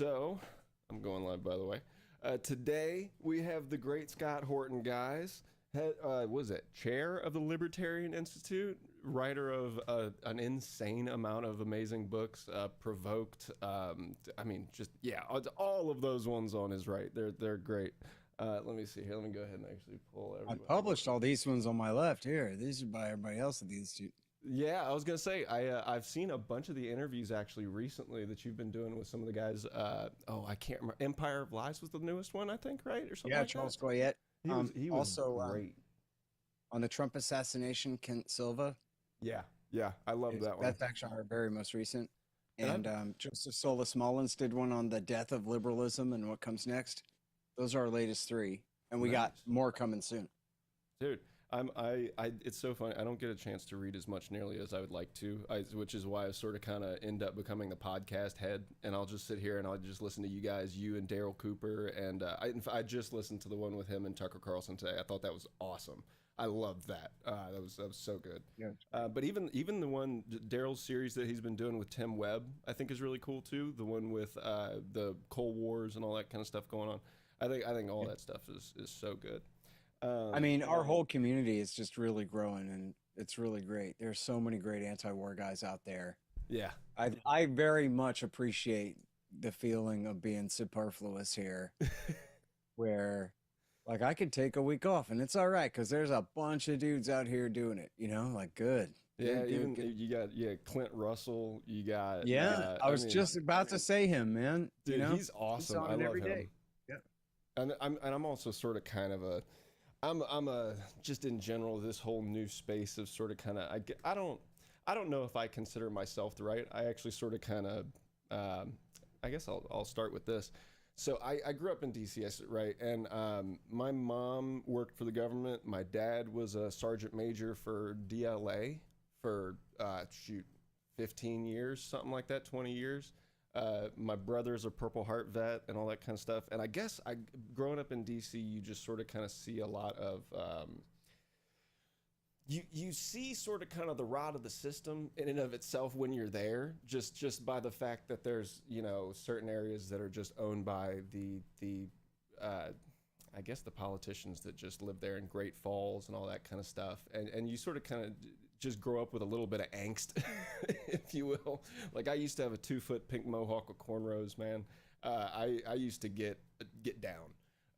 So, I'm going live, by the way. Today we have the great Scott Horton, guys. Was it chair of the Libertarian Institute, writer of an insane amount of amazing books, Provoked. I mean, just yeah, all of those ones on his right. They're great. Let me see here. Let me go ahead and actually pull I everybody. published all these ones on my left here. These are by everybody else at the Institute. Yeah, I was gonna say I've seen a bunch of the interviews actually recently that you've been doing with some of the guys. I can't remember. Empire of Lies was the newest one, I think, right, or something Yeah, like Charles that. Goyette. He was Also, great. on the Trump assassination, Kent Silva. Yeah, yeah, I love that one. That's actually our very most recent. And And Joseph Solis Mullins did one on the death of liberalism and what comes next. Those are our latest three. And we got nice. more coming soon. Dude, it's so funny. I don't get a chance to read as much nearly as I would like to, which is why I sort of kind of end up becoming the podcast head, and I'll just sit here and I'll just listen to you guys, you and Daryl Cooper, and I just listened to the one with him and Tucker Carlson today. I thought that was awesome. I loved that. That was so good. Yeah. But even the one Daryl's series that he's been doing with Tim Webb, I think is really cool too. The one with the Cold Wars and all that kind of stuff going on. I think all that stuff is so good. I mean, our whole community is just really growing and it's really great. There's so many great anti-war guys out there. Yeah. I very much appreciate the feeling of being superfluous here, where like I could take a week off and it's all right because there's a bunch of dudes out here doing it, like good. Yeah, Good, even you got Clint Russell, you got Yeah, I was just about to say him, man. dude, he's awesome. I love him. Yeah. And I'm also sort of kind of I'm a just in general this whole new space of sort of kind of I don't know if I consider myself the right. I actually sort of kind of I guess I'll start with this. So I grew up in DC, right? And my mom worked for the government. My dad was a sergeant major for DLA for 15 years, something like that, 20 years. My brother's a Purple Heart vet and all that kind of stuff. And I guess growing up in DC, you just sort of kind of see a lot of you see sort of kind of the rot of the system in and of itself when you're there, just by the fact that there's certain areas that are just owned by the I guess the politicians that just live there in Great Falls and all that kind of stuff, and you sort of kind of just grow up with a little bit of angst, if you will. Like I used to have a 2-foot pink mohawk with cornrows, man. I used to get down.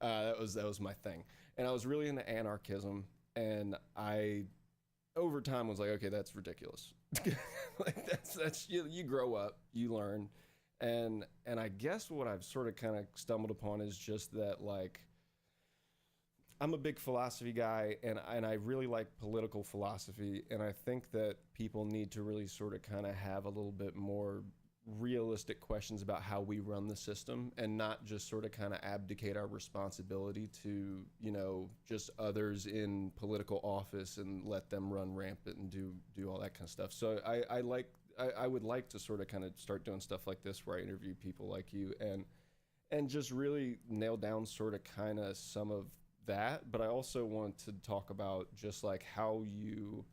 That was my thing, and I was really into anarchism, and I over time was like, okay, that's ridiculous. Like that's you grow up, you learn, and I guess what I've sort of kind of stumbled upon is just that like I'm a big philosophy guy, and I really like political philosophy, and I think that people need to really sort of kind of have a little bit more realistic questions about how we run the system, and not just sort of kind of abdicate our responsibility to just others in political office and let them run rampant and do all that kind of stuff. So I would like to sort of kind of start doing stuff like this where I interview people like you and just really nail down sort of kind of some of that. But I also want to talk about just like how you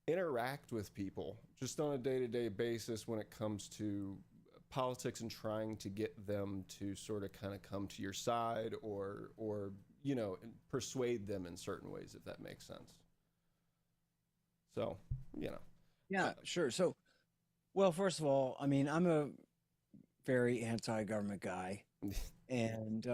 interact with people just on a day-to-day basis when it comes to politics and trying to get them to sort of kind of come to your side or persuade them in certain ways, if that makes sense. So Yeah, sure. So, well, first of all, I mean, I'm a very anti-government guy, and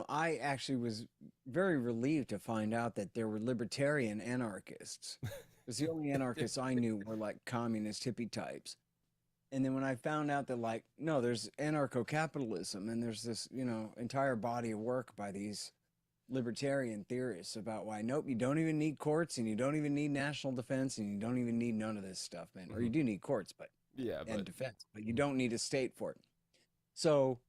I actually was very relieved to find out that there were libertarian anarchists. Because the only anarchists I knew were like communist hippie types. And then when I found out that like, no, there's anarcho-capitalism and there's this, entire body of work by these libertarian theorists about why, nope, you don't even need courts and you don't even need national defense and you don't even need none of this stuff, man. Or you do need courts, and defense, but you don't need a state for it. So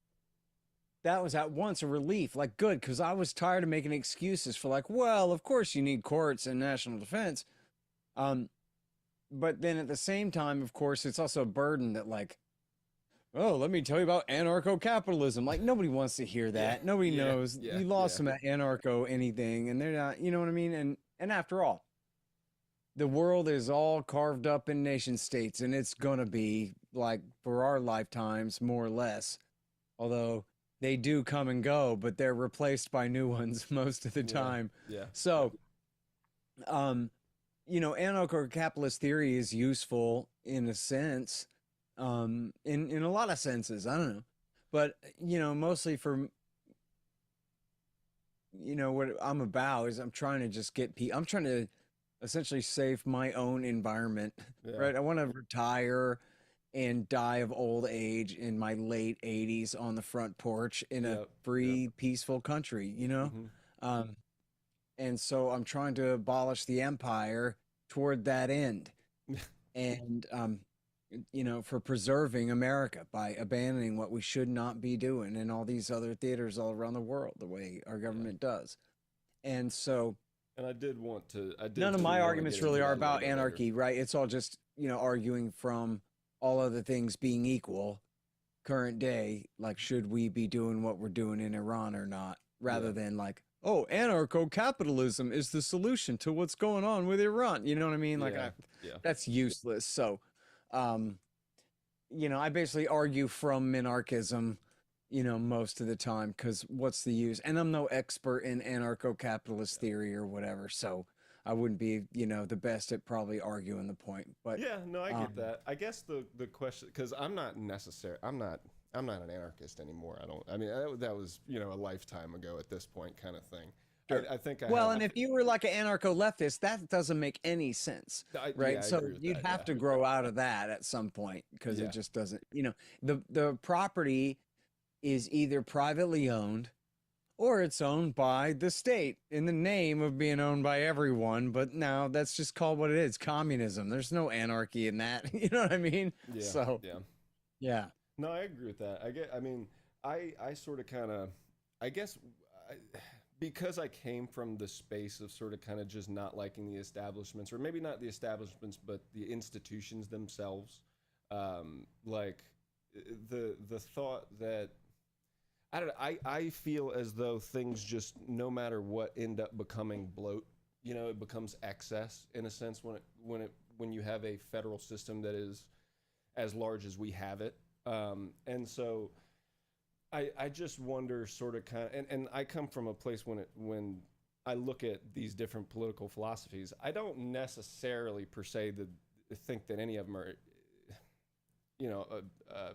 that was at once a relief, like good, because I was tired of making excuses for like, well, of course you need courts and national defense. But then at the same time, of course, it's also a burden that like, oh, let me tell you about anarcho-capitalism. Like nobody wants to hear that. Nobody knows. You lost them at anarcho anything, and they're not, you know what I mean? And after all, the world is all carved up in nation states, and it's going to be like for our lifetimes, more or less. Although they do come and go, but they're replaced by new ones most of the Yeah. time. Yeah. So, anarcho-capitalist theory is useful in a sense, in a lot of senses. I don't know, but mostly for what I'm about is I'm trying to just I'm trying to essentially save my own environment, Yeah. right? I want to retire and die of old age in my late 80s on the front porch in a Yep. free, peaceful country, Hmm. Um, and so I'm trying to abolish the empire toward that end. And, for preserving America by abandoning what we should not be doing in all these other theaters all around the world, the way our government does. And so And I did want to. I did none of too my want to arguments get into really are that a little about bit later. anarchy, right? It's all just, arguing from all other things being equal, current day, like, should we be doing what we're doing in Iran or not, rather Yeah. than like, oh, anarcho-capitalism is the solution to what's going on with Iran. You know what I mean? Like, Yeah. Yeah. that's useless. So, um, I basically argue from minarchism, most of the time, because what's the use? And I'm no expert in anarcho-capitalist theory or whatever, so I wouldn't be, the best at probably arguing the point. But Yeah, no, I get that. I guess the question, because I'm not an anarchist anymore. I mean, that was a lifetime ago at this point, kind of thing. Sure. I think I Well, have. and if you were like an anarcho-leftist, that doesn't make any sense, right? Yeah, I So agree with you'd that, have yeah. to grow out of that at some point, because Yeah. it just doesn't, the property is either privately owned or it's owned by the state in the name of being owned by everyone. But now that's just called what it is, communism. There's no anarchy in that. You know what I mean? Yeah. So, Yeah. yeah. No, I agree with that. I mean, I sort of kind of, I guess, because I came from the space of sort of kind of just not liking the establishments, or maybe not the establishments, but the institutions themselves. Like the thought that I don't know, I feel as though things just, no matter what, end up becoming bloat. It becomes excess in a sense when you have a federal system that is as large as we have it. And so I just wonder, sort of kind of, and I come from a place when I look at these different political philosophies, I don't necessarily per se think that any of them are, a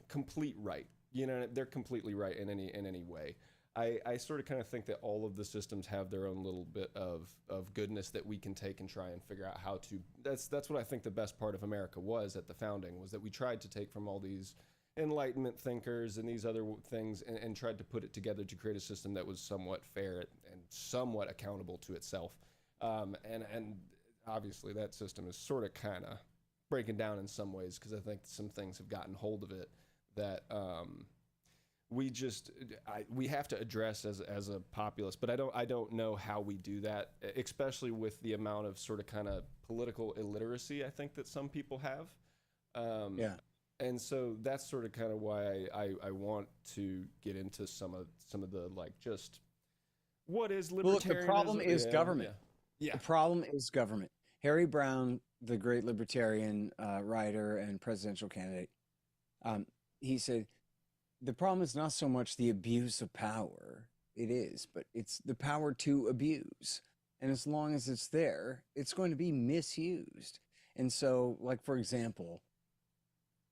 complete right. They're completely right in any way. I sort of kind of think that all of the systems have their own little bit of goodness that we can take and try and figure out how to. That's what I think the best part of America was at the founding, was that we tried to take from all these Enlightenment thinkers and these other things, and tried to put it together to create a system that was somewhat fair and somewhat accountable to itself. And obviously that system is sort of kind of breaking down in some ways, because I think some things have gotten hold of it that we have to address as a populace. But I don't know how we do that, especially with the amount of sort of kind of political illiteracy I think that some people have. Yeah. And so that's sort of kind of why I want to get into some of the, like, just what is libertarianism? Well, look, the problem is government. Yeah. The problem is government. Harry Brown, the great libertarian writer and presidential candidate, he said, the problem is not so much the abuse of power. It is, but it's the power to abuse. And as long as it's there, it's going to be misused. And so, like, for example,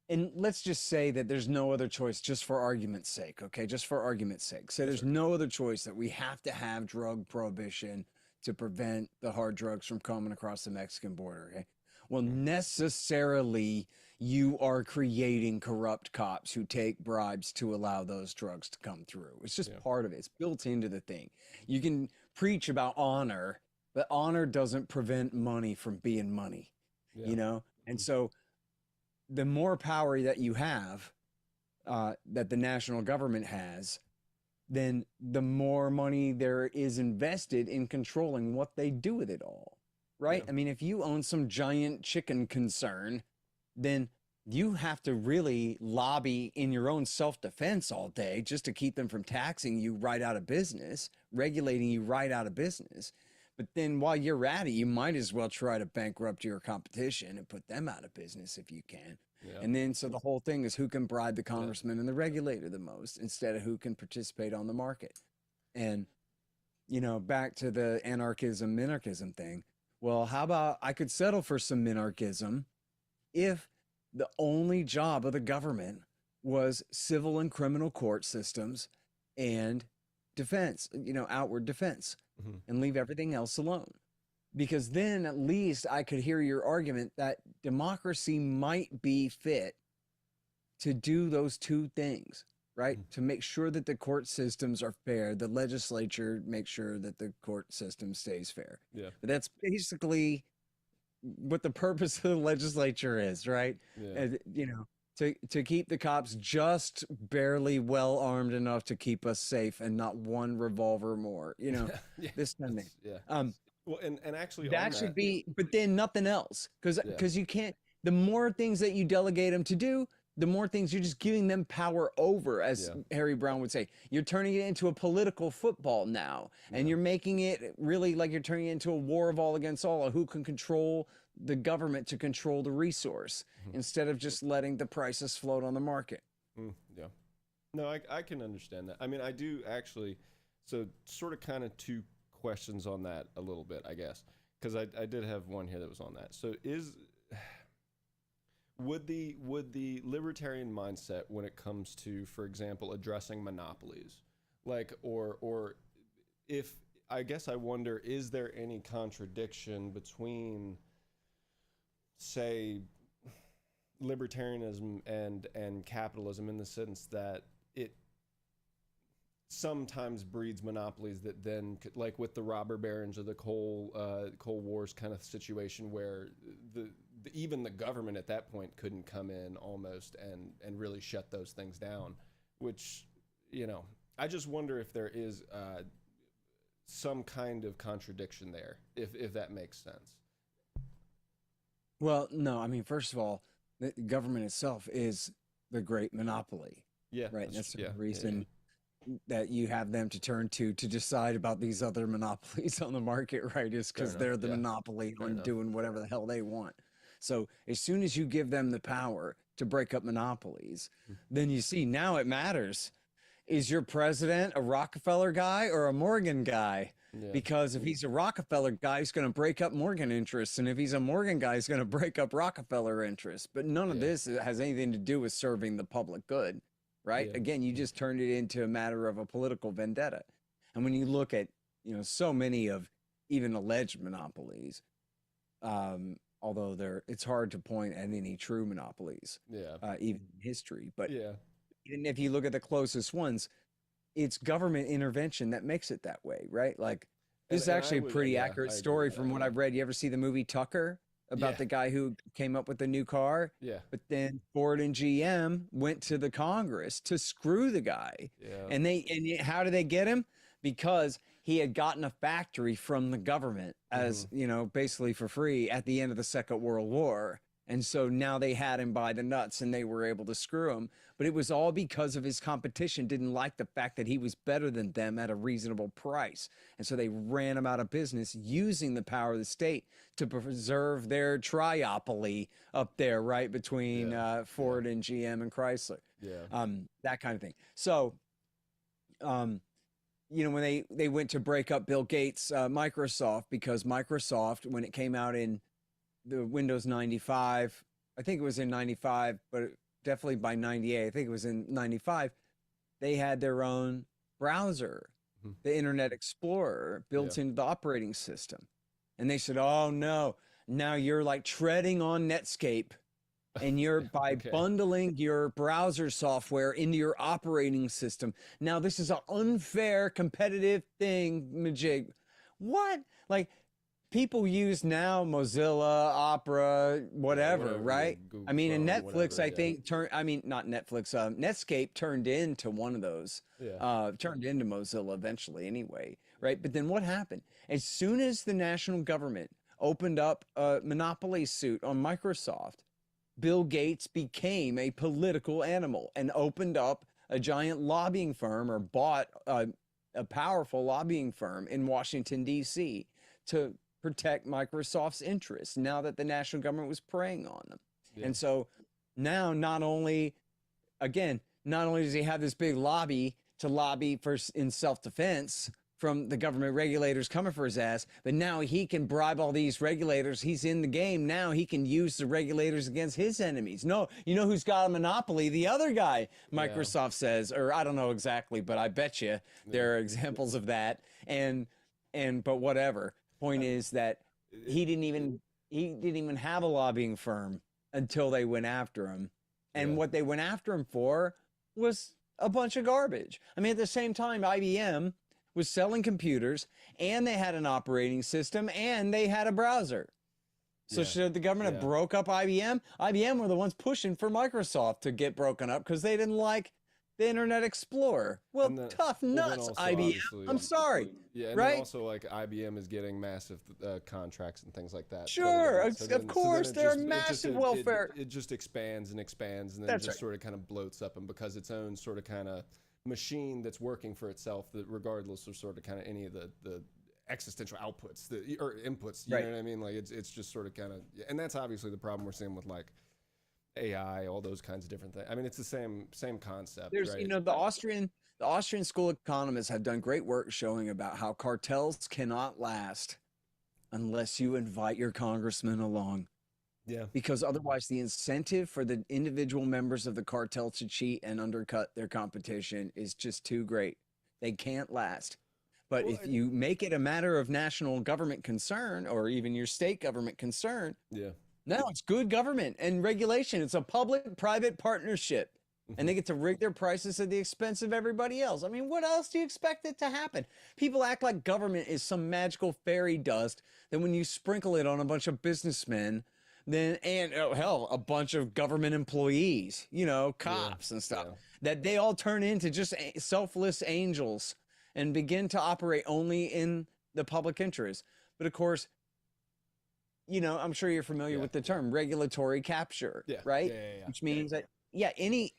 and let's just say that there's no other choice, just for argument's sake, okay? Just for argument's sake. So there's no other choice, that we have to have drug prohibition to prevent the hard drugs from coming across the Mexican border, okay? Well, necessarily you are creating corrupt cops who take bribes to allow those drugs to come through. It's just part of it. It's built into the thing. You can preach about honor, but honor doesn't prevent money from being money, And so the more power that you have, that the national government has, then the more money there is invested in controlling what they do with it all, right? Yeah. I mean, if you own some giant chicken concern, then you have to really lobby in your own self-defense all day just to keep them from taxing you right out of business, regulating you right out of business. But then while you're at it, you might as well try to bankrupt your competition and put them out of business if you can. Yeah. And then so the whole thing is who can bribe the congressman and the regulator the most instead of who can participate on the market. And, you know, back to the anarchism, minarchism thing. Well, how about I could settle for some minarchism if the only job of the government was civil and criminal court systems and defense, you know, outward defense, and leave everything else alone. Because then at least I could hear your argument that democracy might be fit to do those two things, right? To make sure that the court systems are fair, the legislature makes sure that the court system stays fair. Yeah. But that's basically what the purpose of the legislature is, right? Yeah. You know, to keep the cops just barely well armed enough to keep us safe and not one revolver more, you know, this kind of thing. Yeah. Well, and actually that should be, but then nothing else, because you can't. The more things that you delegate them to do, the more things you're just giving them power over, as Harry Brown would say. You're turning it into a political football now, and you're making it really like you're turning it into a war of all against all, who can control the government to control the resource instead of just letting the prices float on the market. Yeah. No, I can understand that. I mean, I do actually. So sort of kind of two questions on that a little bit, I guess, because I did have one here that was on that. So would the libertarian mindset when it comes to, for example, addressing monopolies, like, or if, I guess I wonder, is there any contradiction between, say, libertarianism and capitalism, in the sense that it sometimes breeds monopolies that then could, like with the robber barons or the coal wars kind of situation, where even the government at that point couldn't come in almost and really shut those things down, which, you know, I just wonder if there is some kind of contradiction there, if that makes sense. Well, no, I mean, first of all, the government itself is the great monopoly. Yeah. Right. That's the reason that you have them to turn to decide about these other monopolies on the market, right? Is because they're the monopoly on doing whatever the hell they want. So as soon as you give them the power to break up monopolies, then you see now it matters. Is your president a Rockefeller guy or a Morgan guy? Because if he's a Rockefeller guy, he's going to break up Morgan interests. And if he's a Morgan guy, he's going to break up Rockefeller interests. But none of this has anything to do with serving the public good. Right? Again, you just turned it into a matter of a political vendetta. And when you look at, you know, so many of even alleged monopolies, although it's hard to point at any true monopolies, even in history. But even if you look at the closest ones, it's government intervention that makes it that way, right? Like, this is actually a pretty accurate story from what I've read. You ever see the movie Tucker? About the guy who came up with the new car. But then Ford and GM went to the Congress to screw the guy. And how did they get him? Because he had gotten a factory from the government as, you know, basically for free at the end of the Second World War. And so now they had him by the nuts and they were able to screw him. But it was all because of his competition didn't like the fact that he was better than them at a reasonable price. And so they ran him out of business using the power of the state to preserve their triopoly up there, right, between Ford and GM and Chrysler. That kind of thing. So, you know, when they went to break up Bill Gates' Microsoft, because Microsoft, when it came out in the Windows 95, I think it was in 95, but definitely by 98, I think it was in 95, they had their own browser, the Internet Explorer, built into the operating system. And they said, oh no, now you're like treading on Netscape, and you're by bundling your browser software into your operating system. Now this is an unfair competitive thing, majig. What? Like, people use now Mozilla, Opera, whatever, right? Google, I mean, and Netflix, I think, not Netflix, Netscape turned into one of those, turned into Mozilla eventually anyway, right? But then what happened? As soon as the national government opened up a monopoly suit on Microsoft, Bill Gates became a political animal and opened up a giant lobbying firm, or bought a powerful lobbying firm in Washington, D.C., to protect Microsoft's interests now that the national government was preying on them. Yeah. And so now not only does he have this big lobby to lobby for in self-defense from the government regulators coming for his ass, but now he can bribe all these regulators. He's in the game. Now he can use the regulators against his enemies. No, you know who's got a monopoly? The other guy, Microsoft says, or I don't know exactly, but I bet you there are examples of that. But whatever. Point is that he didn't even have a lobbying firm until they went after him. And what they went after him for was a bunch of garbage. I mean, at the same time, IBM was selling computers, and they had an operating system, and they had a browser. So should the government have broke up IBM? IBM were the ones pushing for Microsoft to get broken up because they didn't like the Internet Explorer. Well, tough nuts, IBM. I'm sorry. Yeah, and then also like IBM is getting massive contracts and things like that. Sure, of course, they're massive welfare. It just expands and expands, and then just sort of kind of bloats up and becomes its own sort of kind of machine that's working for itself, that regardless of sort of kind of any of the existential outputs or inputs, you know what I mean? Like it's just sort of kind of, and that's obviously the problem we're seeing with like AI, all those kinds of different things. I mean, it's the same concept. There's, right? the Austrian school economists have done great work showing about how cartels cannot last unless you invite your congressman along. Yeah. Because otherwise the incentive for the individual members of the cartel to cheat and undercut their competition is just too great. They can't last. But if you make it a matter of national government concern, or even your state government concern, now it's good government and regulation. It's a public-private partnership. And they get to rig their prices at the expense of everybody else. I mean, what else do you expect it to happen? People act like government is some magical fairy dust that when you sprinkle it on a bunch of businessmen, a bunch of government employees, cops and stuff, that they all turn into just selfless angels and begin to operate only in the public interest. But of course, I'm sure you're familiar with the term regulatory capture, right? Which means that any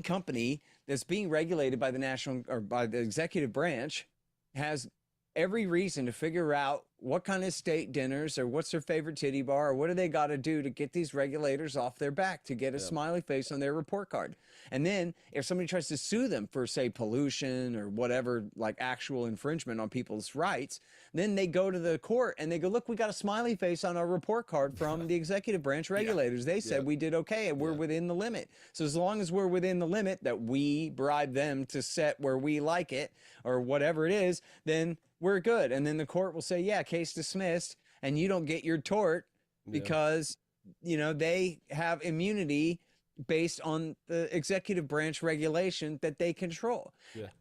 company that's being regulated by the national or by the executive branch has every reason to figure out what kind of state dinners or what's their favorite titty bar or what do they got to do to get these regulators off their back to get a smiley face on their report card. And then if somebody tries to sue them for, say, pollution or whatever, like actual infringement on people's rights, then they go to the court and they go, look, we got a smiley face on our report card from the executive branch regulators. They said we did okay and we're within the limit. So as long as we're within the limit that we bribe them to set where we like it or whatever it is, then we're good. And then the court will say, case dismissed, and you don't get your tort because, they have immunity based on the executive branch regulation that they control.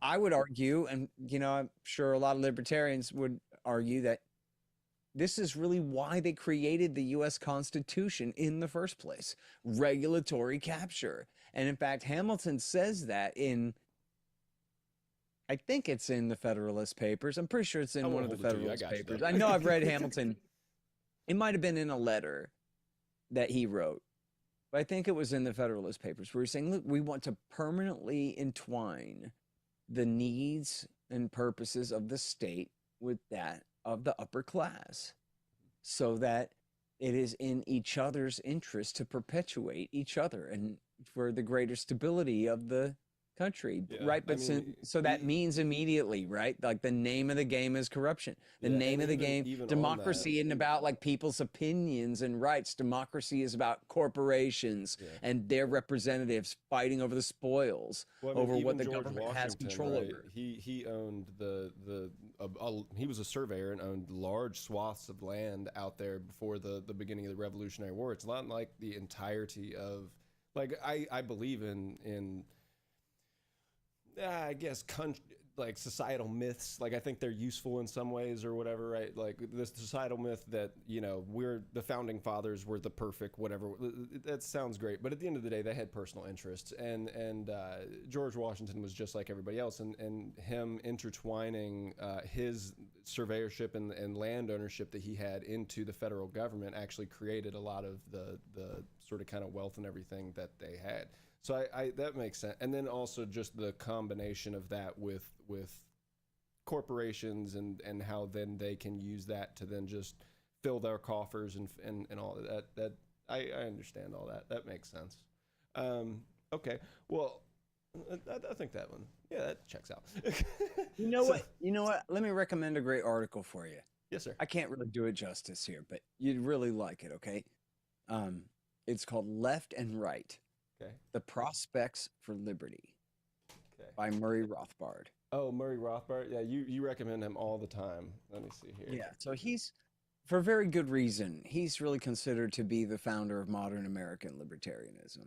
I would argue, and, I'm sure a lot of libertarians would argue that this is really why they created the U.S. Constitution in the first place, regulatory capture. And in fact, Hamilton says that I think it's in the Federalist Papers. I'm pretty sure it's in one of the Federalist Papers. I know I've read Hamilton. It might have been in a letter that he wrote, but I think it was in the Federalist Papers where he's saying, look, we want to permanently entwine the needs and purposes of the state with that of the upper class so that it is in each other's interest to perpetuate each other and for the greater stability of the country, right? But so that means immediately, right? Like the name of the game is corruption. The name of the game, democracy isn't about like people's opinions and rights. Democracy is about corporations and their representatives fighting over the spoils, over what the government has control over. He owned he was a surveyor and owned large swaths of land out there before the beginning of the Revolutionary War. It's not like the entirety of, like, I believe in I guess like societal myths. Like I think they're useful in some ways or whatever, right? Like the societal myth that, we're the founding fathers were the perfect whatever. That sounds great, but at the end of the day, they had personal interests, and George Washington was just like everybody else, and him intertwining his surveyorship and land ownership that he had into the federal government actually created a lot of the sort of kind of wealth and everything that they had. So I that makes sense. And then also just the combination of that with corporations and how then they can use that to then just fill their coffers and all of that. That I understand all that. That makes sense. Okay. Well, I think that one, yeah, that checks out. You know what? You know what? Let me recommend a great article for you. Yes, sir. I can't really do it justice here, but you'd really like it, okay? It's called Left and Right, Okay. The Prospects for Liberty Okay. by Murray Rothbard. Oh, Murray Rothbard. Yeah, you recommend him all the time. Let me see here. Yeah, so he's, for very good reason, he's really considered to be the founder of modern American libertarianism.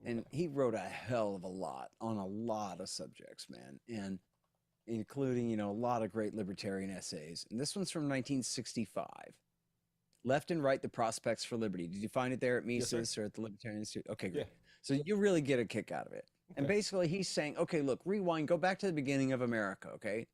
And he wrote a hell of a lot on a lot of subjects, man, and including, you know, a lot of great libertarian essays. And this one's from 1965. Left and Right, The Prospects for Liberty. Did you find it there at Mises or at the Libertarian Institute? Okay, great. Yeah. So you really get a kick out of it. And basically he's saying, okay, look, rewind, go back to the beginning of America, okay?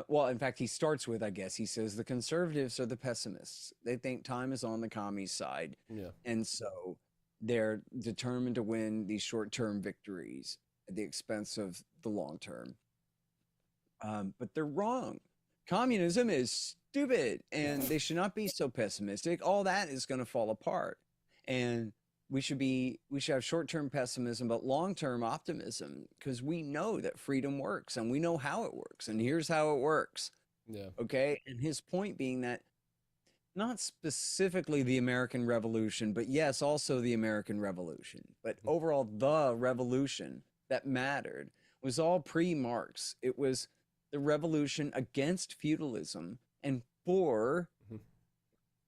Well, in fact, he starts with, I guess, he says, the conservatives are the pessimists. They think time is on the commies' side. Yeah. And so they're determined to win these short-term victories at the expense of the long-term. But they're wrong. Communism is stupid, and they should not be so pessimistic. All that is going to fall apart. And we should have short-term pessimism, but long-term optimism, because we know that freedom works, and we know how it works. And here's how it works. Yeah. Okay. And his point being that not specifically the American Revolution, but yes, also the American Revolution. But overall, the revolution that mattered was all pre-Marx. It was the revolution against feudalism and for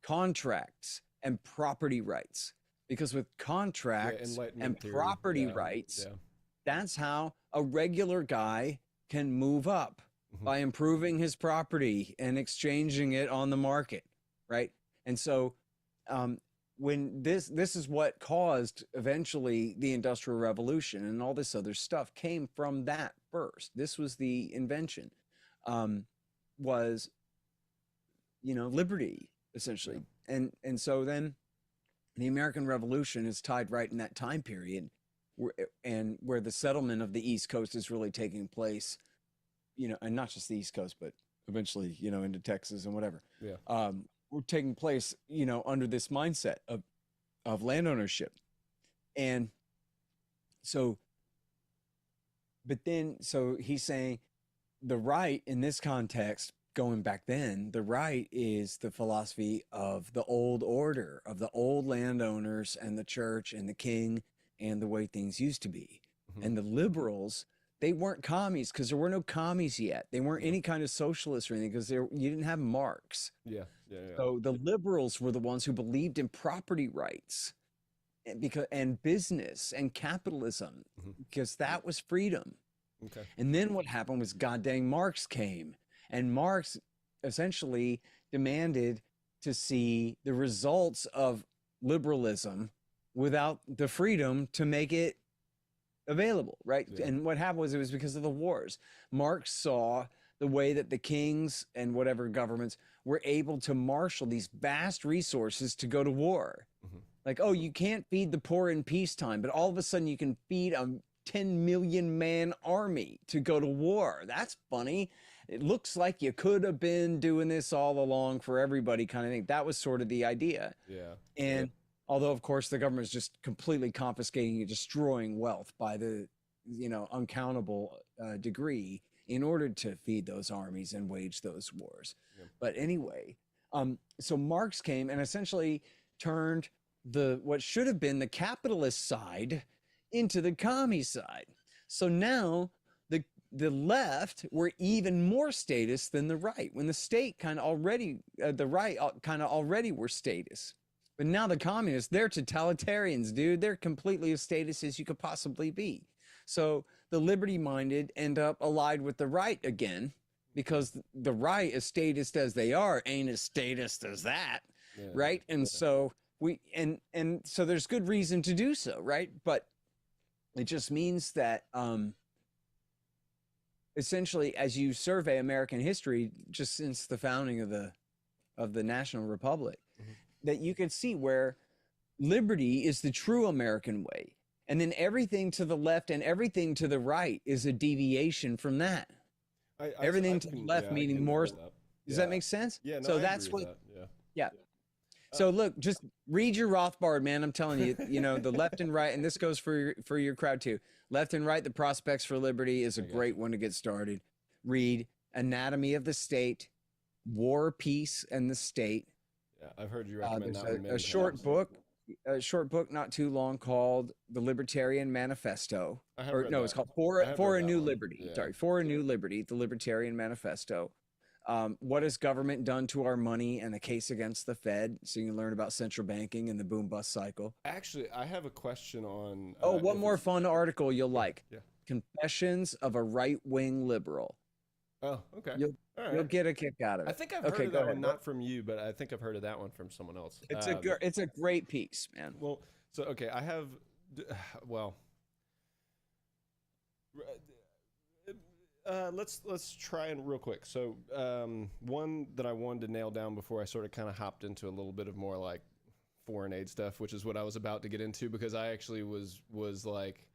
contracts and property rights. Because with contracts and property rights, that's how a regular guy can move up by improving his property and exchanging it on the market. Right. And so when this is what caused eventually the Industrial Revolution, and all this other stuff came from that first. This was the invention, was, you know, liberty, essentially. And so then the American Revolution is tied right in that time period where the settlement of the East Coast is really taking place, you know, and not just the East Coast, but eventually, you know, into Texas and whatever. Yeah. Were taking place, you know, under this mindset of land ownership. And so, but then, so he's saying the right in this context, going back then, the right is the philosophy of the old order, of the old landowners and the church and the king and the way things used to be. And the liberals, they weren't commies because there were no commies yet. They weren't any kind of socialists or anything because you didn't have Marx. Yeah. So the liberals were the ones who believed in property rights and business and capitalism because that was freedom. Okay. And then what happened was goddamn Marx came, and Marx essentially demanded to see the results of liberalism without the freedom to make it available, right? Yeah. And what happened was it was because of the wars. Marx saw the way that the kings and whatever governments were able to marshal these vast resources to go to war. Like, oh, you can't feed the poor in peacetime, but all of a sudden you can feed a 10 million man army to go to war. That's funny. It looks like you could have been doing this all along for everybody kind of thing. That was sort of the idea. Yeah. And although, of course, the government is just completely confiscating and destroying wealth by the, you know, uncountable degree in order to feed those armies and wage those wars. Yeah. But anyway, so Marx came and essentially turned what should have been the capitalist side into the commie side. So now the left were even more status than the right, when the state kind of already, the right kind of already were status. But now the communists, they're totalitarians, dude. They're completely as status as you could possibly be. So the liberty-minded end up allied with the right again, because the right, as statist as they are, ain't as statist as that, right? And so so there's good reason to do so, right? But it just means that essentially, as you survey American history, just since the founding of the National Republic, that you can see where liberty is the true American way. And then everything to the left and everything to the right is a deviation from that. Everything I to the can, left yeah, I meaning can more. agree with that. Does Yeah. that make sense? Yeah, no, So I that's agree with what. that. Yeah. Yeah. Uh, So look, just read your Rothbard, man. I'm telling you, the left and right, and this goes for your crowd too. Left and right, the prospects for liberty is a I got great one to get started. Read Anatomy of the State, War, Peace, and the State. Yeah, I've heard you recommend There's that one a many short times. book, not too long called The Libertarian Manifesto. I have Or read no, that. it's called I have For read a that New one. Liberty. Yeah. Sorry, For a New Liberty, The Libertarian Manifesto. What has government done to our money and the case against the Fed? So you can learn about central banking and the boom bust cycle. Actually, I have a question on. Oh, one if more it's- fun article you'll like. Yeah. Confessions of a Right-Wing Liberal. Oh, okay. You'll All you'll right. get a kick out of it. I think I've Okay, heard of go that ahead. one, not from you, but I think I've heard of that one from someone else. It's a great piece, man. Well, so okay, I have. Well, let's try and real quick. So one that I wanted to nail down before I sort of kind of hopped into a little bit of more like foreign aid stuff, which is what I was about to get into, because I actually was like,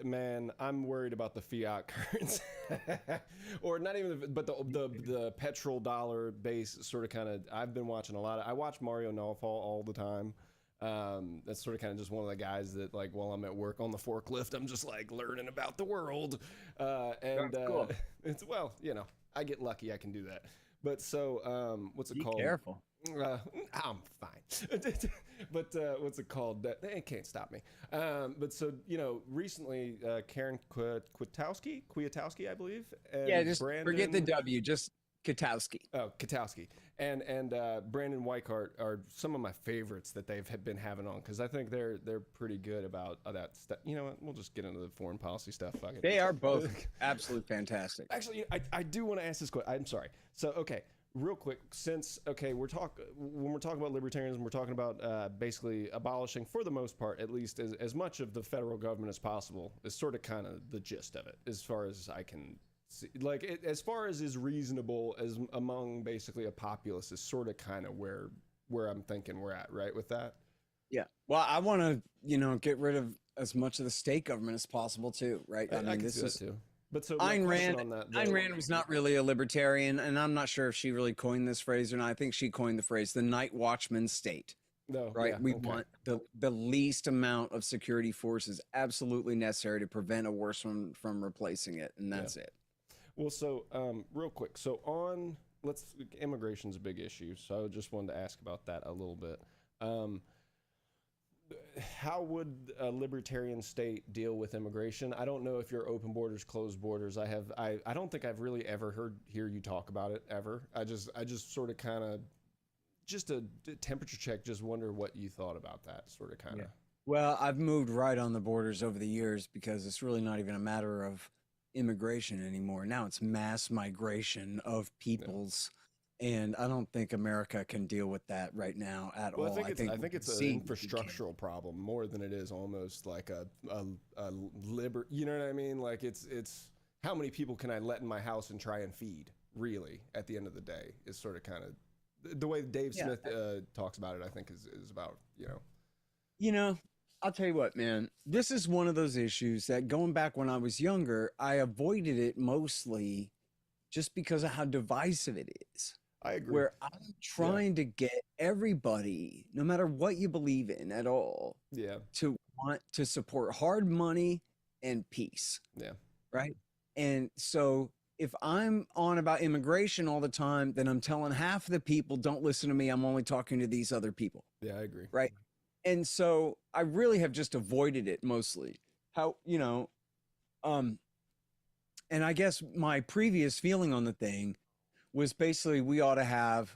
man, I'm worried about the fiat currency, or not even, but the petrol dollar base sort of kind of. I've been watching a lot. I watch Mario Nawfal all the time. That's sort of kind of just one of the guys that, like, while I'm at work on the forklift, I'm just like learning about the world. Cool. It's, well, I get lucky, I can do that. But so, what's it Be called? careful. I'm fine. But what's it called? They can't stop me. But so, recently, Karen Kwiatkowski, I believe. And Yeah, just Brandon, forget the W. Just Katowski. Oh, Katowski and Brandon Weichart are some of my favorites that they've been having on, because I think they're pretty good about that stuff. You know what? We'll just get into the foreign policy stuff. Fuck it. They are both absolutely fantastic. Actually, I do want to ask this question. I'm sorry. So, okay, real quick, since when we're talking about libertarianism, we're talking about basically abolishing, for the most part, at least as much of the federal government as possible. Is sort of kind of the gist of it, as far as I can. Like, as far as is reasonable as among basically a populace, is sort of kind of where I'm thinking we're at, right, with that. Yeah. Well, I want to, get rid of as much of the state government as possible too, right? I can this see that is too. But so my Ayn question Rand. on that, Ayn Rand was not really a libertarian, and I'm not sure if she really coined this phrase or not. I think she coined the phrase "the night watchman state." no, Right? yeah, We okay. want the least amount of security forces absolutely necessary to prevent a worse one from replacing it, and that's it. Well, so real quick, so immigration's a big issue, so I just wanted to ask about that a little bit. How would a libertarian state deal with immigration? I don't know if you're open borders, closed borders. I don't think I've really ever hear you talk about it ever. I just sort of kind of, just a temperature check, just wonder what you thought about that sort of kind of. Yeah. Well, I've moved right on the borders over the years because it's really not even a matter of immigration anymore. Now it's mass migration of peoples. And I don't think America can deal with that right now at all. I think it's see an infrastructural problem more than it is almost like a you know what I mean? Like it's how many people can I let in my house and try and feed, really, at the end of the day, is sort of kind of the way Dave Smith talks about it. I think is about, I'll tell you what, man, this is one of those issues that, going back when I was younger, I avoided it mostly just because of how divisive it is. I agree. Where I'm trying to get everybody, no matter what you believe in at all, to want to support hard money and peace. Yeah. Right. And so if I'm on about immigration all the time, then I'm telling half of the people, don't listen to me. I'm only talking to these other people. Yeah, I agree. Right. And so I really have just avoided it mostly. And I guess my previous feeling on the thing was basically we ought to have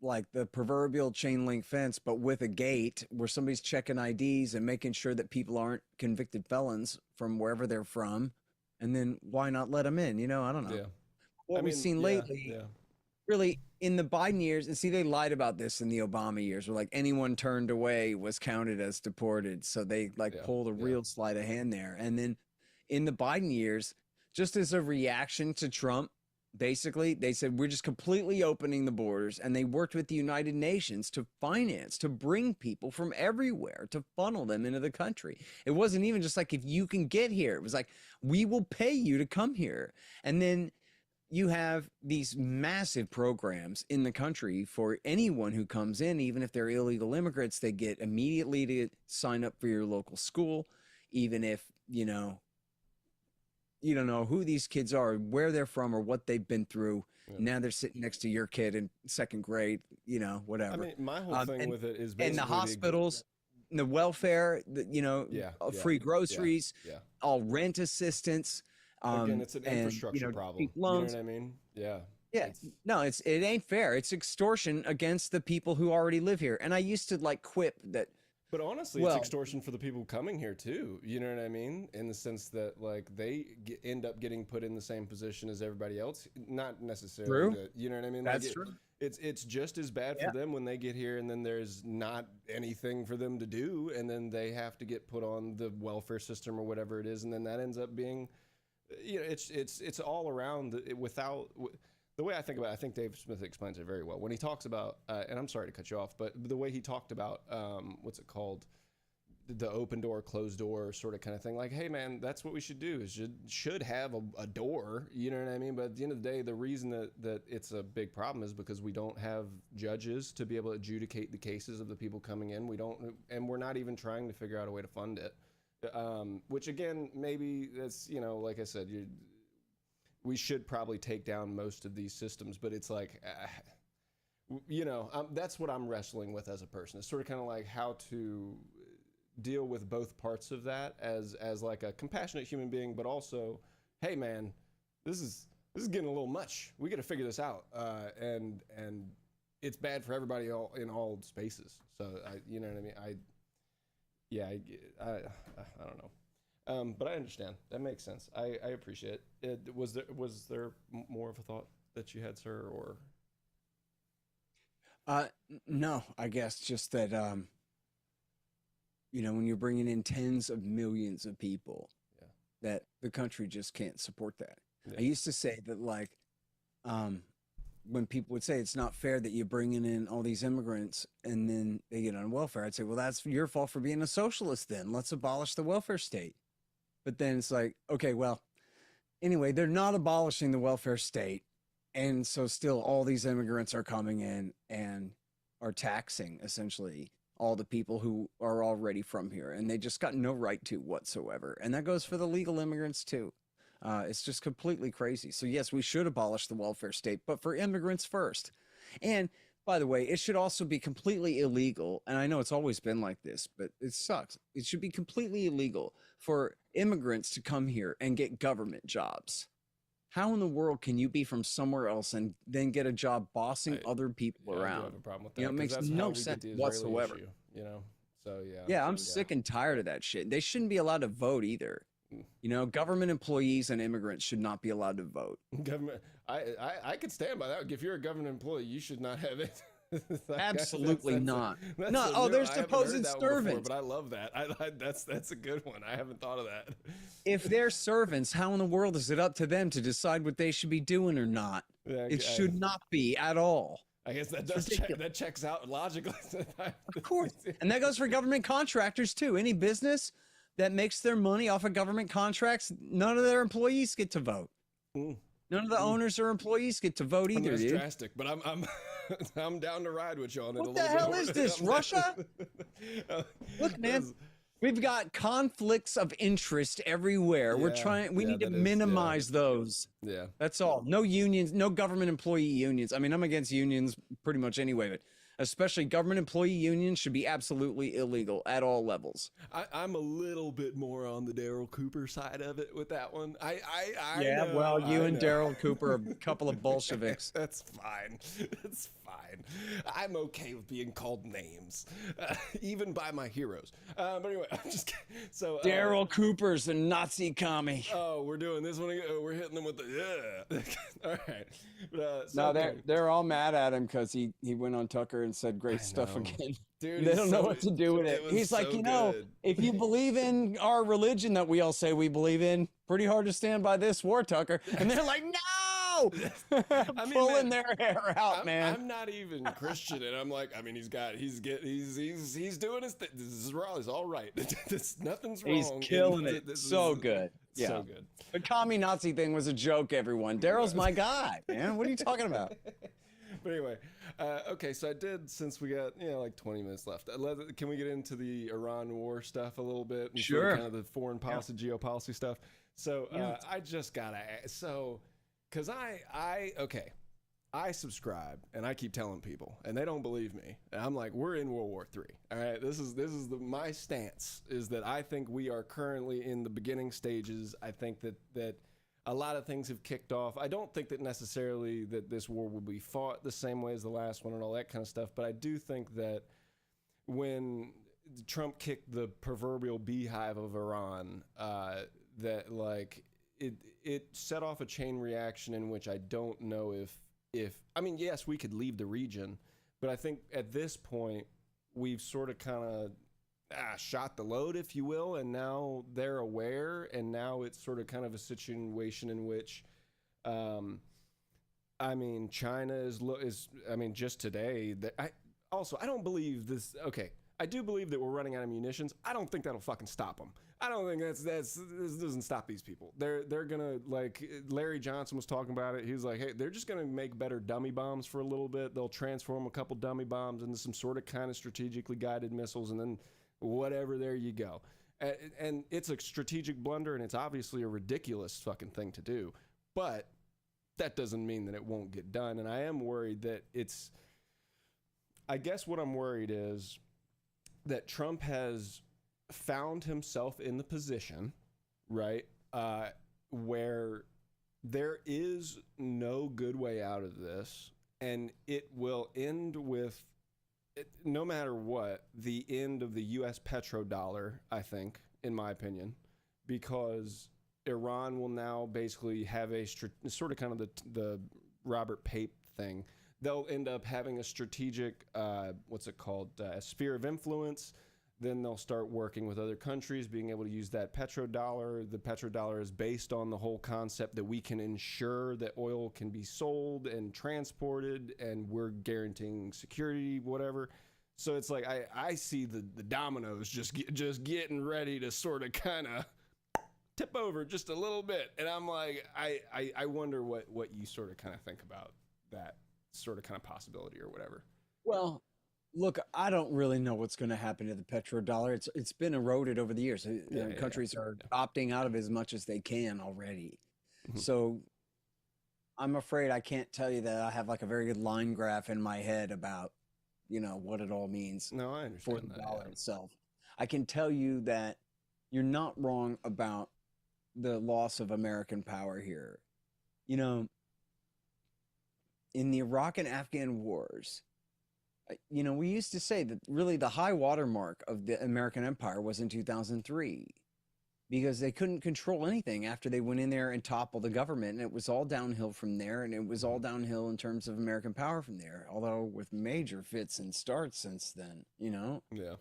like the proverbial chain link fence, but with a gate where somebody's checking IDs and making sure that people aren't convicted felons from wherever they're from. And then why not let them in? I don't know. Yeah. What we've seen lately, really in the Biden years, and see, they lied about this in the Obama years, where like anyone turned away was counted as deported. So they pulled a real sleight of hand there. And then in the Biden years, just as a reaction to Trump, basically, they said, we're just completely opening the borders. And they worked with the United Nations to finance, to bring people from everywhere, to funnel them into the country. It wasn't even just like, if you can get here, it was like, we will pay you to come here. And then you have these massive programs in the country for anyone who comes in, even if they're illegal immigrants, they get immediately to sign up for your local school, even if, you don't know who these kids are, where they're from, or what they've been through. Yeah. Now they're sitting next to your kid in second grade, whatever. I mean, my whole thing with it is basically and the hospitals, the welfare, free groceries, all rent assistance. Again, it's an infrastructure problem. Loans. You know what I mean? Yeah. Yeah. No, it ain't fair. It's extortion against the people who already live here. And I used to quip that. But honestly, it's extortion for the people coming here too. You know what I mean? In the sense that they end up getting put in the same position as everybody else. Not necessarily. True. You know what I mean? That's true. It's just as bad for them when they get here, and then there's not anything for them to do, and then they have to get put on the welfare system or whatever it is, and then that ends up being, it's all around without. The way I think about it, I think Dave Smith explains it very well when he talks about, and I'm sorry to cut you off, but the way he talked about, what's it called? The open door, closed door sort of kind of thing. Like, hey man, that's what we should do, is should have a door, you know what I mean? But at the end of the day, the reason that it's a big problem is because we don't have judges to be able to adjudicate the cases of the people coming in. And we're not even trying to figure out a way to fund it. Which again, maybe that's, like I said, we should probably take down most of these systems, but it's like, that's what I'm wrestling with as a person. It's sort of kind of like how to deal with both parts of that as like a compassionate human being, but also, hey man, this is getting a little much. We got to figure this out, and it's bad for everybody in all spaces. So you know what I mean? I don't know. But I understand. That makes sense. I appreciate it. Was there more of a thought that you had, sir, or? No, I guess just that, when you're bringing in tens of millions of people, that the country just can't support that. Yeah. I used to say that, when people would say it's not fair that you're bringing in all these immigrants and then they get on welfare, I'd say, well, that's your fault for being a socialist then. Let's abolish the welfare state. But then it's like, okay, well, anyway, they're not abolishing the welfare state. And so still all these immigrants are coming in and are taxing essentially all the people who are already from here. And they just got no right to whatsoever. And that goes for the legal immigrants too. It's just completely crazy. So yes, we should abolish the welfare state, but for immigrants first. And by the way, it should also be completely illegal. And I know it's always been like this, but it sucks. It should be completely illegal for immigrants to come here and get government jobs. How in the world can you be from somewhere else and then get a job bossing other people around? I do have a problem with that. It makes no sense whatsoever. Issue, so yeah. Yeah, I'm sick and tired of that shit. They shouldn't be allowed to vote either. Government employees and immigrants should not be allowed to vote. Government, I could stand by that. If you're a government employee, you should not have it. Absolutely not. No, oh, they're supposed servants. But I love that. That's a good one. I haven't thought of that. If they're servants, how in the world is it up to them to decide what they should be doing or not? Yeah, it should not be at all. I guess that checks out logically. Of course. And that goes for government contractors too. Any business that makes their money off of government contracts, none of their employees get to vote. None of the owners or employees get to vote either. That's drastic, but I'm down to ride with you on it. What the hell is this, Russia? Look, man, we've got conflicts of interest everywhere. We need to minimize those. Yeah, that's all. No unions, no government employee unions. I mean, I'm against unions pretty much anyway, but especially government employee unions should be absolutely illegal at all levels. I'm a little bit more on the Daryl Cooper side of it with that one. You and Daryl Cooper are a couple of Bolsheviks. That's fine. It's fine. I'm okay with being called names, even by my heroes. But anyway, I'm just kidding. So Daryl Cooper's a Nazi commie. Oh, we're doing this one. We're hitting them with the all right. But, no, they're all mad at him because he went on Tucker and said great stuff again. Dude, they don't know what to do with it. He's like, if you believe in our religion that we all say we believe in, pretty hard to stand by this war, Tucker. And they're like, no, no, pulling their hair out, man. I'm not even Christian, and I'm like, I mean, he's doing his thing. This is wrong. It's all right. Nothing's wrong. He's killing it. So good. Yeah. So good. The commie Nazi thing was a joke, everyone. Daryl's my guy, man. What are you talking about? But anyway, okay, so I did, since we got, like 20 minutes left, can we get into the Iran war stuff a little bit? And sure. Kind of the foreign policy, geopolicy stuff. So I just gotta, because I subscribe, and I keep telling people, and they don't believe me. And I'm like, we're in World War III. All right, this is my stance is that I think we are currently in the beginning stages. I think that a lot of things have kicked off. I don't think that necessarily that this war will be fought the same way as the last one and all that kind of stuff, but I do think that when Trump kicked the proverbial beehive of Iran, that like it set off a chain reaction in which I don't know if I mean, yes, we could leave the region, but I think at this point we've sort of kind of shot the load, if you will, and now they're aware, and now it's sort of kind of a situation in which, I mean, China is I mean, just today that I don't believe this. Okay, I do believe that we're running out of munitions. I don't think that'll fucking stop them. I don't think this doesn't stop these people. They're gonna, like Larry Johnson was talking about it. He was like, hey, they're just gonna make better dummy bombs for a little bit. They'll transform a couple dummy bombs into some sort of kind of strategically guided missiles, and then whatever, there you go. And it's a strategic blunder, and it's obviously a ridiculous fucking thing to do, but that doesn't mean that it won't get done. And I am worried that I guess what I'm worried is that Trump has found himself in the position, right, where there is no good way out of this, and it will end with, no matter what, the end of the U.S. petrodollar, I think, in my opinion, because Iran will now basically have a sort of kind of the Robert Pape thing. They'll end up having a strategic, what's it called, a sphere of influence. Then they'll start working with other countries, being able to use that petrodollar. The petrodollar is based on the whole concept that we can ensure that oil can be sold and transported, and we're guaranteeing security, whatever. So it's like I see the dominoes just getting ready to sort of kind of tip over just a little bit, and I'm like, I wonder what you sort of kind of think about that sort of kind of possibility or whatever. Well, look, I don't really know what's going to happen to the petrodollar. It's been eroded over the years. Countries are opting out of as much as they can already. Mm-hmm. So I'm afraid I can't tell you that I have like a very good line graph in my head about, what it all means. No, I understand for the dollar itself. I can tell you that you're not wrong about the loss of American power here. In the Iraq and Afghan wars, we used to say that really the high watermark of the American empire was in 2003, because they couldn't control anything after they went in there and toppled the government, and it was all downhill from there, and it was all downhill in terms of American power from there, although with major fits and starts since then, Yeah.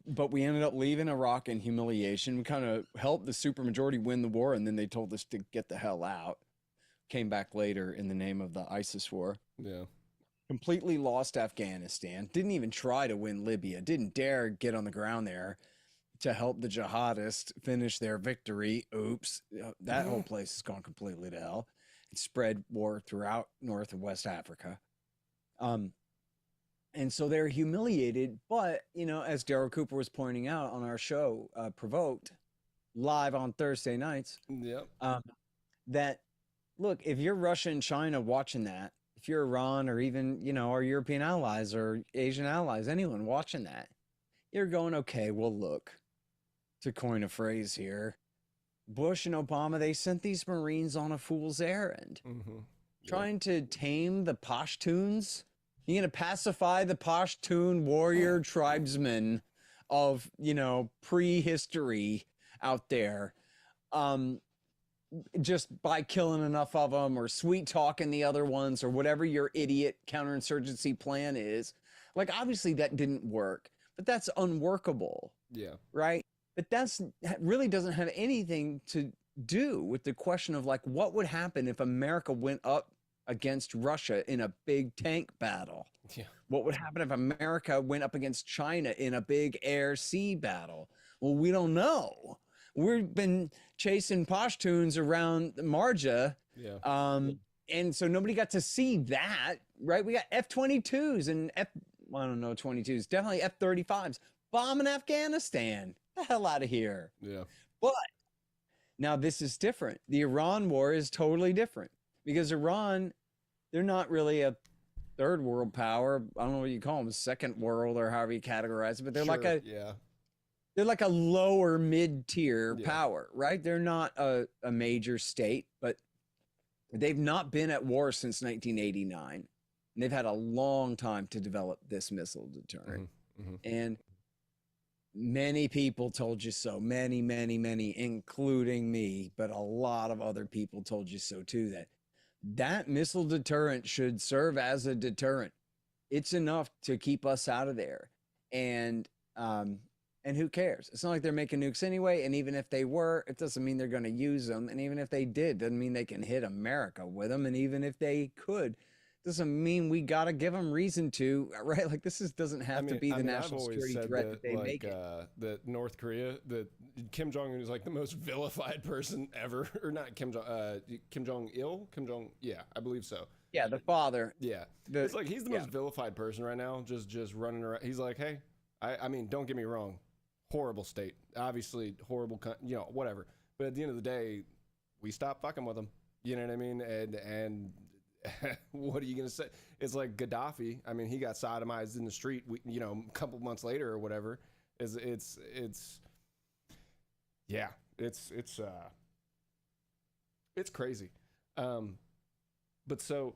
But we ended up leaving Iraq in humiliation. We kind of helped the supermajority win the war, and then they told us to get the hell out. Came back later in the name of the ISIS war. Yeah. Completely lost Afghanistan. Didn't even try to win Libya. Didn't dare get on the ground there to help the jihadists finish their victory. Oops. That whole place has gone completely to hell. It spread war throughout North and West Africa. And so they're humiliated. But, as Daryl Cooper was pointing out on our show, Provoked, live on Thursday nights, Yep. That, look, if you're Russia and China watching that, if you're Iran or even, our European allies or Asian allies, anyone watching that, you're going, okay, well, look, to coin a phrase here, Bush and Obama, they sent these Marines on a fool's errand, trying to tame the Pashtuns. You're going to pacify the Pashtun warrior tribesmen of, prehistory out there. Just by killing enough of them or sweet talking the other ones or whatever your idiot counterinsurgency plan is. Like, obviously that didn't work, but that's unworkable. Yeah. Right. But that really doesn't have anything to do with the question of like, what would happen if America went up against Russia in a big tank battle? Yeah. What would happen if America went up against China in a big air-sea battle? Well, we don't know. We've been chasing Pashtuns around Marja. Yeah. And so nobody got to see that, right? We got F-22s and I don't know, 22s, definitely F-35s bombing Afghanistan. The hell out of here. Yeah. But now this is different. The Iran war is totally different because Iran, they're not really a third world power. I don't know what you call them, second world or however you categorize it, but they're they're like a lower mid-tier power, right? They're not a major state, but they've not been at war since 1989. And they've had a long time to develop this missile deterrent. And many people told you so. Many, including me, but a lot of other people told you so too, that missile deterrent should serve as a deterrent. It's enough to keep us out of there. And who cares? It's not like they're making nukes anyway. And even if they were, it doesn't mean they're going to use them. And even if they did, doesn't mean they can hit America with them. And even if they could, doesn't mean we got to give them reason to, right? Like this doesn't have to be the national security threat that they make it. That North Korea, that Kim Jong-un is like the most vilified person ever, or not Kim Jong-il? Yeah, I believe so. Yeah, the father. Yeah. It's like he's the most vilified person right now, just running around. He's like, hey, I mean, don't get me wrong. Horrible state. Obviously, horrible, whatever. But at the end of the day, we stopped fucking with them. You know what I mean? And what are you going to say? It's like Gaddafi. I mean, he got sodomized in the street, a couple months later or whatever. It's crazy. But so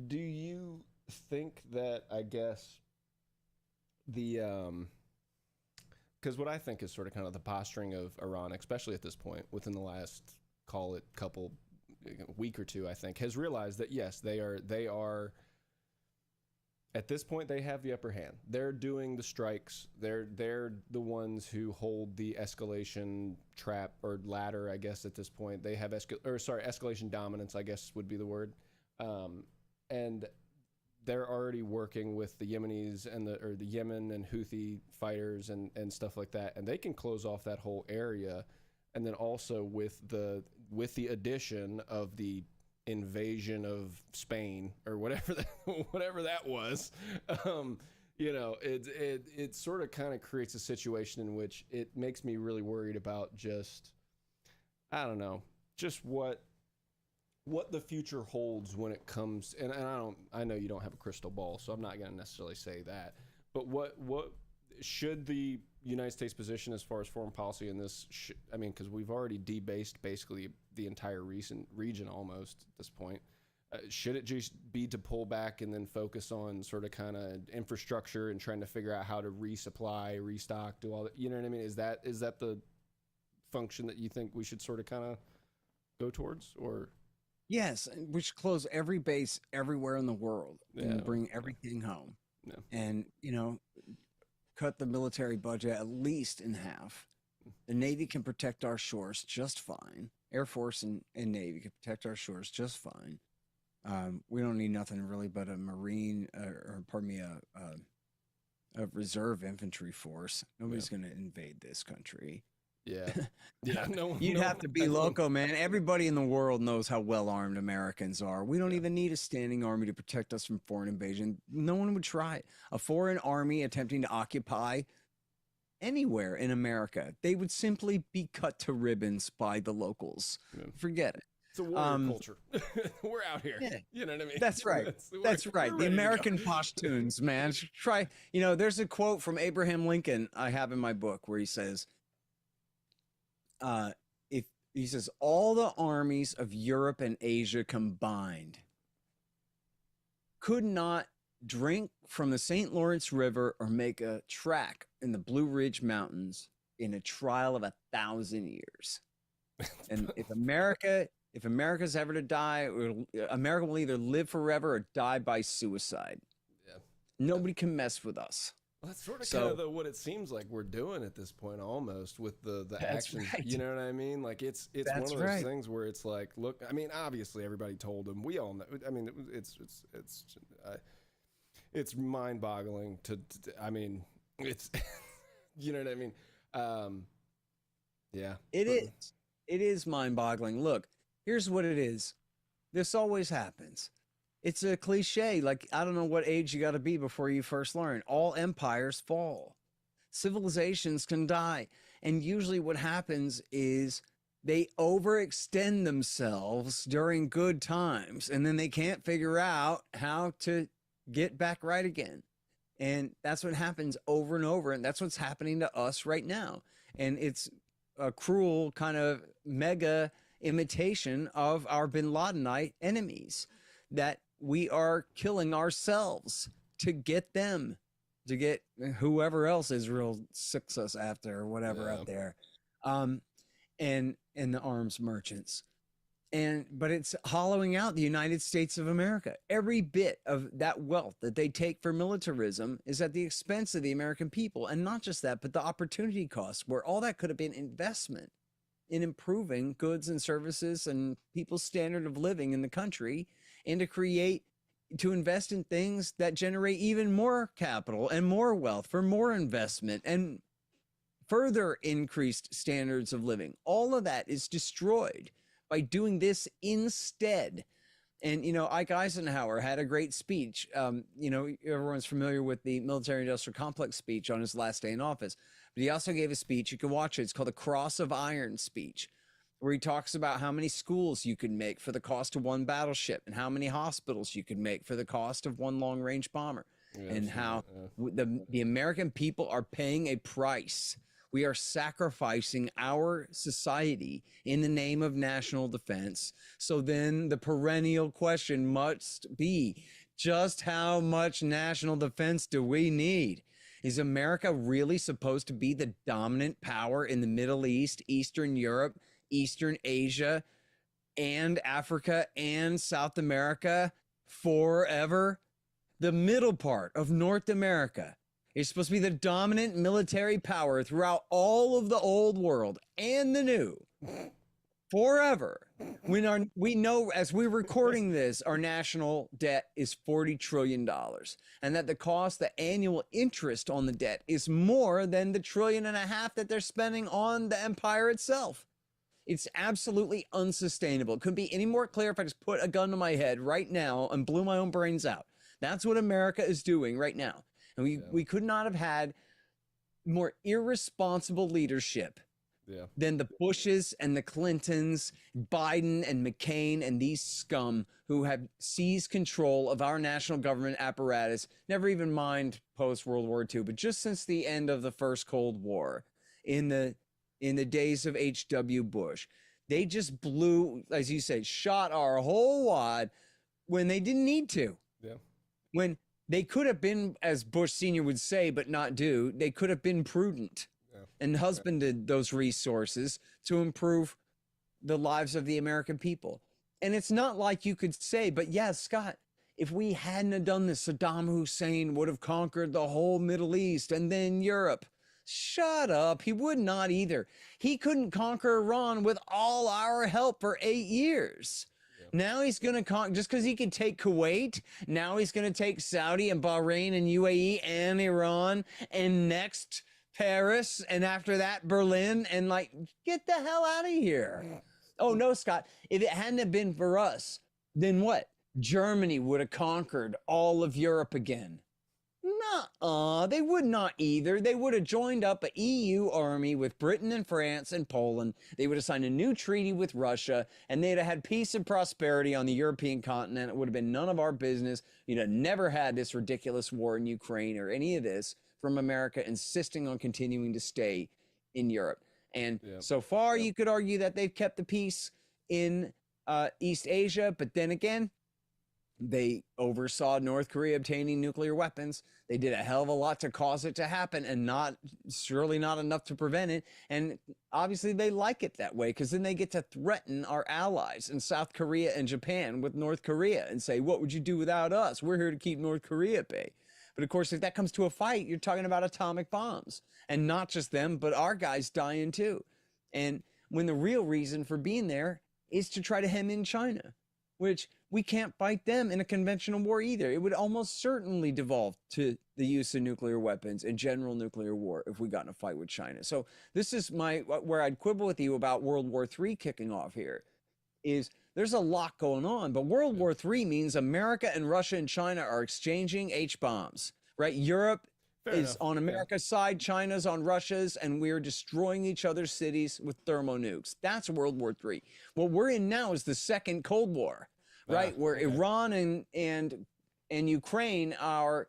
do you think that, I guess, because what I think is sort of kind of the posturing of Iran, especially at this point, within the last, call it week or two, I think, has realized that yes, they are at this point they have the upper hand. They're doing the strikes. They're the ones who hold the escalation trap or ladder, I guess. At this point, they have escalation dominance, I guess would be the word, and they're already working with the Yemenis and the Yemen and Houthi fighters and stuff like that, and they can close off that whole area. And then also with the addition of the invasion of Spain or whatever that was, it sort of kind of creates a situation in which it makes me really worried about just, I don't know, just what the future holds when it comes. And I know you don't have a crystal ball, so I'm not going to necessarily say that. But what should the United States position as far as foreign policy in this, because we've already debased basically the entire recent region almost at this point. Should it just be to pull back and then focus on sort of kind of infrastructure and trying to figure out how to resupply, restock, do all that? You know what I mean? Is that the function that you think we should sort of kind of go towards? Or yes, we should close every base everywhere in the world and bring everything home. Yeah. And cut the military budget at least in half. The Navy can protect our shores just fine. Air Force and Navy can protect our shores just fine. We don't need nothing really but a Marine, a reserve infantry force. Nobody's going to invade this country. Yeah. Yeah. You'd have to be loco, man. Everybody in the world knows how well armed Americans are. We don't even need a standing army to protect us from foreign invasion. No one would try it. A foreign army attempting to occupy anywhere in America, they would simply be cut to ribbons by the locals. Yeah. Forget it. It's a warrior culture. We're out here. Yeah. You know what I mean? That's right. That's right. The American Pashtuns, man. Try. There's a quote from Abraham Lincoln I have in my book where he says, all the armies of Europe and Asia combined could not drink from the St. Lawrence River or make a track in the Blue Ridge Mountains in a trial of 1,000 years. And if America's ever to die, America will either live forever or die by suicide. Yeah. Nobody can mess with us. Well, that's sort of So kind of what it seems like we're doing at this point, almost with the that's actions. right. You know what I mean? Like it's one That's of those right. things where it's like, look, I mean, obviously everybody told him. We all know. I mean, it's mind-boggling I mean, it's you know what I mean? Yeah. It is. It is mind-boggling. Look, here's what it is. This always happens. It's a cliche. Like, I don't know what age you got to be before you first learn. All empires fall. Civilizations can die. And usually what happens is they overextend themselves during good times, and then they can't figure out how to get back right again. And that's what happens over and over. And that's what's happening to us right now. And it's a cruel kind of mega imitation of our bin Ladenite enemies, that we are killing ourselves to get them, to get whoever else Israel sicks us after or whatever out there, and the arms merchants. But it's hollowing out the United States of America. Every bit of that wealth that they take for militarism is at the expense of the American people. And not just that, but the opportunity cost, where all that could have been investment in improving goods and services and people's standard of living in the country, and to invest in things that generate even more capital and more wealth for more investment and further increased standards of living. All of that is destroyed by doing this instead. And, Ike Eisenhower had a great speech. Everyone's familiar with the military industrial complex speech on his last day in office, but he also gave a speech. You can watch it. It's called the Cross of Iron speech, where he talks about how many schools you could make for the cost of one battleship, and how many hospitals you could make for the cost of one long range bomber, and how the American people are paying a price. We are sacrificing our society in the name of national defense. So then the perennial question must be, just how much national defense do we need? Is America really supposed to be the dominant power in the Middle East, Eastern Europe, Eastern Asia, and Africa, and South America forever? The middle part of North America is supposed to be the dominant military power throughout all of the old world and the new forever. We know, as we're recording this, our national debt is $40 trillion, and that the annual interest on the debt is more than the $1.5 trillion that they're spending on the empire itself. It's absolutely unsustainable. It couldn't be any more clear if I just put a gun to my head right now and blew my own brains out. That's what America is doing right now. And we could not have had more irresponsible leadership than the Bushes and the Clintons, Biden and McCain, and these scum who have seized control of our national government apparatus, never even mind post-World War II, but just since the end of the first Cold War, in the days of H.W. Bush. They just blew, as you said, shot our whole wad when they didn't need to. Yeah. When they could have been, as Bush Sr. would say, but not do, they could have been prudent and husbanded those resources to improve the lives of the American people. And it's not like you could say, but yes, Scott, if we hadn't have done this, Saddam Hussein would have conquered the whole Middle East and then Europe. Shut up. He would not either. He couldn't conquer Iran with all our help for 8 years. Now he's going to conquer, just because he can take Kuwait, now he's going to take Saudi and Bahrain and UAE and Iran, and next Paris, and after that Berlin, and get the hell out of here. Oh no, Scott, if it hadn't have been for us, then what? Germany would have conquered all of Europe again. Nuh-uh, they would not either. They would have joined up an EU army with Britain and France and Poland. They would have signed a new treaty with Russia, and they'd have had peace and prosperity on the European continent. It would have been none of our business. You'd have never had this ridiculous war in Ukraine or any of this from America insisting on continuing to stay in Europe. And so far, you could argue that they've kept the peace in East Asia, but then again, they oversaw North Korea obtaining nuclear weapons. They did a hell of a lot to cause it to happen, and surely not enough to prevent it. And obviously they like it that way, because then they get to threaten our allies in South Korea and Japan with North Korea and say, what would you do without us? We're here to keep North Korea at bay. But of course, if that comes to a fight, you're talking about atomic bombs, and not just them, but our guys dying too. And when the real reason for being there is to try to hem in China, which we can't fight them in a conventional war either. It would almost certainly devolve to the use of nuclear weapons and general nuclear war if we got in a fight with China. So this is where I'd quibble with you about World War III kicking off here, is there's a lot going on, but World War III means America and Russia and China are exchanging H-bombs, right? Europe is on America's side, China's on Russia's, and we're destroying each other's cities with thermonukes. That's World War III. What we're in now is the second Cold War, right? Where Iran and Ukraine are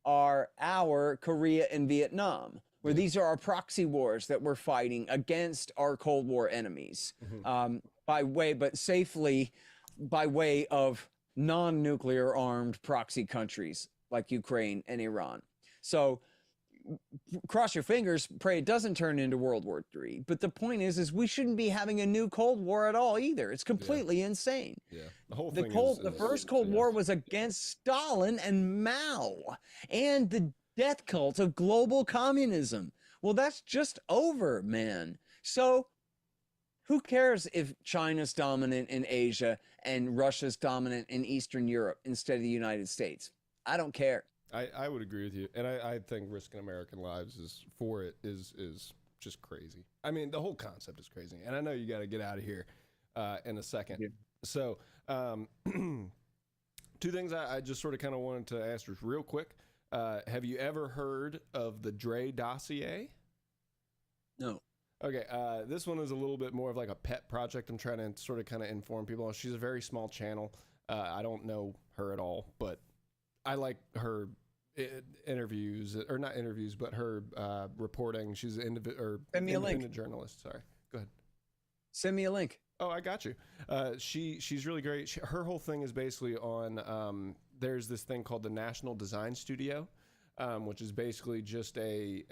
Korea and Vietnam, where these are our proxy wars that we're fighting against our Cold War enemies, but safely by way of non-nuclear armed proxy countries like Ukraine and Iran. So cross your fingers, pray it doesn't turn into World War III. But the point is we shouldn't be having a new Cold War at all either. It's completely insane. Yeah, the whole the thing the first Cold War was against Stalin and Mao and the death cult of global communism. Well, that's just over, man. So who cares if China's dominant in Asia and Russia's dominant in Eastern Europe instead of the United States? I don't care. I would agree with you, and I think risking American lives is just crazy. I mean, the whole concept is crazy, and I know you got to get out of here in a second. Yeah. So, two things I just sort of kind of wanted to ask just real quick. Have you ever heard of the Dre dossier? No. Okay, this one is a little bit more of like a pet project. I'm trying to sort of kind of inform people. She's a very small channel. I don't know her at all, but I like her interviews, or not interviews, but her reporting. She's an independent journalist. Sorry, go ahead. Send me a link. Oh, I got you. She's really great. Her whole thing is basically on. There's this thing called the National Design Studio, which is basically just a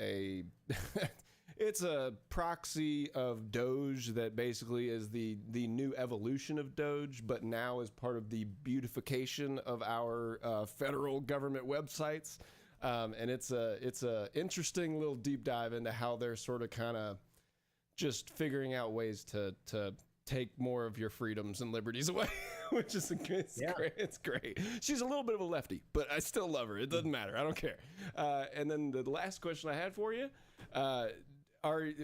it's a proxy of Doge that basically is the new evolution of Doge, but now is part of the beautification of our federal government websites. And it's a interesting little deep dive into how they're sort of kind of just figuring out ways to take more of your freedoms and liberties away, which is great. It's great. She's a little bit of a lefty, but I still love her. It doesn't matter. I don't care. And then the last question I had for you,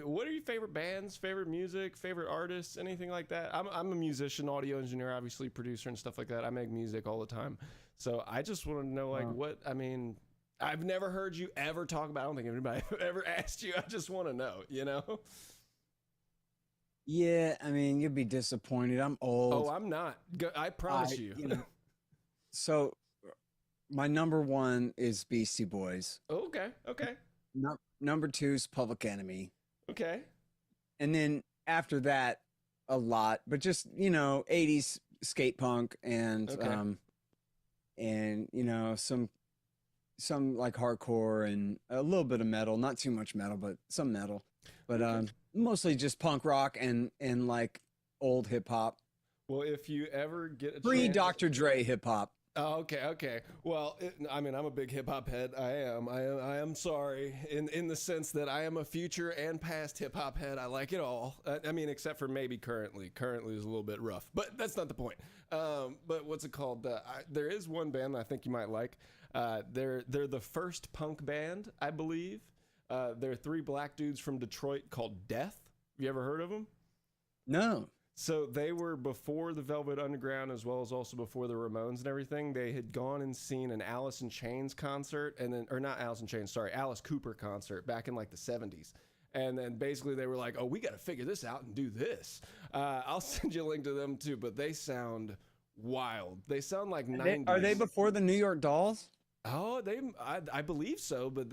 what are your favorite bands, favorite music, favorite artists, anything like that? I'm a musician, audio engineer, obviously producer and stuff like that. I make music all the time. So I just want to know, I've never heard you ever talk about, I don't think anybody ever asked you. I just want to know, Yeah, I mean, you'd be disappointed. I'm old. Oh, I'm not. I promise you. So my number one is Beastie Boys. Okay. Number two is Public Enemy. Okay. And then after that, a lot, but just, 80s skate punk and some like hardcore and a little bit of metal, not too much metal, but some metal, but mostly just punk rock and like old hip hop. Well, if you ever get a free Dr. Dre hip hop. Oh, okay. Well, I'm a big hip hop head. I am sorry in the sense that I am a future and past hip hop head. I like it all. Except for maybe currently. Currently is a little bit rough, but that's not the point. But what's it called? There is one band I think you might like. They're the first punk band, I believe. They're three black dudes from Detroit called Death. Have you ever heard of them? No. So they were before the Velvet Underground, as well as also before the Ramones and everything. They had gone and seen an Alice in Chains concert, Alice Cooper concert back in like the 70s. And then basically they were like, oh, we got to figure this out and do this. I'll send you a link to them too, but they sound wild. They sound like 90s. Are they before the New York Dolls? Oh, I believe so, but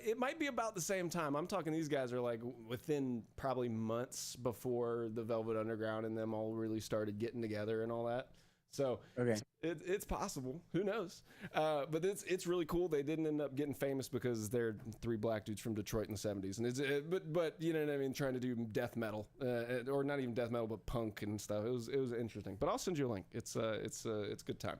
it might be about the same time. I'm talking these guys are like within probably months before the Velvet Underground and them all really started getting together and all that. So it's possible. Who knows? But it's really cool. They didn't end up getting famous because they're three black dudes from Detroit in the 70s. And but you know what I mean? Trying to do death metal, or not even death metal, but punk and stuff. It was interesting. But I'll send you a link. It's a good time.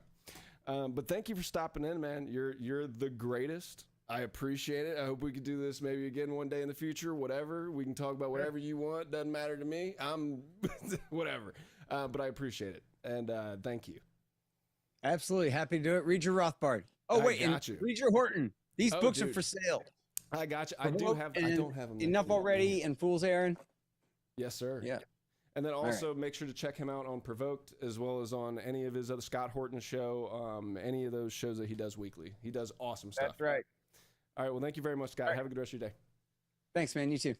But thank you for stopping in, man. You're the greatest. I appreciate it. I hope we could do this maybe again one day in the future. Whatever, we can talk about whatever you want. Doesn't matter to me. I'm whatever. But I appreciate it, and thank you. Absolutely happy to do it. Read your Rothbard. Oh wait, and read your Horton. These books are for sale. I got you. I don't have them. Enough already and Fool's Errand. Yes, sir. Yeah. And then also make sure to check him out on Provoked, as well as on any of his other Scott Horton show, any of those shows that he does weekly. He does awesome stuff. That's right. All right. Well, thank you very much, Scott. Have a good rest of your day. Thanks, man. You too.